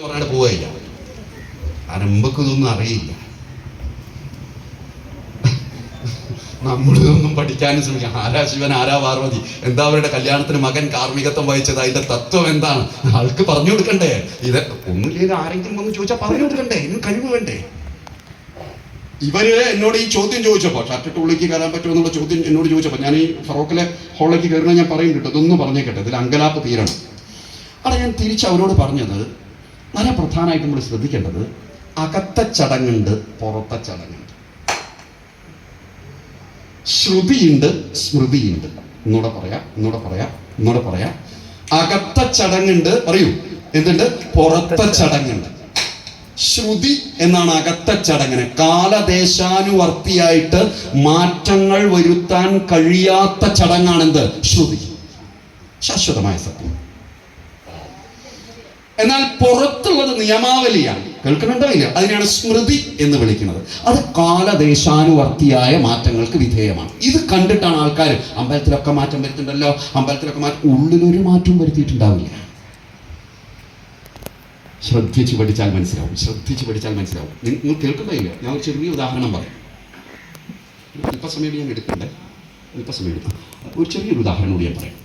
പറയാണ്ട് പോവുകയില്ല. കാരണം മുമ്പൊക്കെ ഇതൊന്നും അറിയില്ല. നമ്മളിതൊന്നും പഠിക്കാനും ശ്രമിക്കാം. ആരാ ശിവൻ, ആരാ പാർവതി, എന്താ അവരുടെ കല്യാണത്തിന് മകൻ കാർമ്മികത്വം വഹിച്ചത്, അതിന്റെ തത്വം എന്താണ്, ആൾക്ക് പറഞ്ഞു കൊടുക്കണ്ടേ? ഇത് ഒന്നുമില്ലെങ്കിൽ ആരെങ്കിലും ഒന്ന് ചോദിച്ചാൽ പറഞ്ഞു കൊടുക്കണ്ടേ? ഇന്ന് കഴിവ് വേണ്ടേ? ഇവര് എന്നോട് ഈ ചോദ്യം ചോദിച്ചപ്പോൾ, ഷർട്ടിട്ട് ഉള്ളിലേക്ക് കയറാൻ പറ്റുമോ എന്നുള്ള ചോദ്യം എന്നോട് ചോദിച്ചപ്പോൾ, ഞാൻ ഈ ഫറോക്കിലെ ഹോളിലേക്ക് കയറുന്ന ഞാൻ പറയും കേട്ടോ, ഇതൊന്നും പറഞ്ഞേക്കട്ടെ, ഇതിൽ അങ്കലാപ്പ് തീരണം. അവിടെ ഞാൻ തിരിച്ച് അവരോട് പറഞ്ഞത്, വളരെ പ്രധാനമായിട്ട് നമ്മൾ ശ്രദ്ധിക്കേണ്ടത്, അകത്തെ ചടങ്ങുണ്ട്, പുറത്തെ ചടങ്ങുണ്ട്. ശ്രുതിയുണ്ട്, സ്മൃതിയുണ്ട്. ഒന്നുകൂടെ പറയാം. അകത്തെ ചടങ്ങുണ്ട്, പറയൂ, എന്തുണ്ട്? പുറത്തെ ചടങ്ങുണ്ട്. ശ്രുതി എന്നാണ് അകത്തെ ചടങ്ങിന്. കാലദേശാനുവർത്തിയായിട്ട് മാറ്റങ്ങൾ വരുത്താൻ കഴിയാത്ത ചടങ്ങാണെന്ത്? ശ്രുതി, ശാശ്വതമായ സത്യം. എന്നാൽ പുറത്തുള്ളത് നിയമാവലിയാണ്. കേൾക്കുന്നുണ്ടോ ഇല്ല? അതിനെയാണ് സ്മൃതി എന്ന് വിളിക്കുന്നത്. അത് കാലദേശാനുവർത്തിയായ മാറ്റങ്ങൾക്ക് വിധേയമാണ്. ഇത് കണ്ടിട്ടാണ് ആൾക്കാർ അമ്പലത്തിലൊക്കെ മാറ്റം വരുത്തുന്നുണ്ടല്ലോ, അമ്പലത്തിലൊക്കെ മാറ്റം. ഉള്ളിലൊരു മാറ്റവും വരുത്തിയിട്ടുണ്ടാവില്ല. ശ്രദ്ധിച്ച് പഠിച്ചാൽ മനസ്സിലാവും. നിങ്ങൾ കേൾക്കുന്നോ ഇല്ല? ഞാൻ ഒരു ചെറിയ ഉദാഹരണം പറയാം. അല്പസമയം ഞാൻ എടുക്കണ്ടേ? ഒരു ചെറിയൊരു ഉദാഹരണം കൂടി ഞാൻ പറയാം.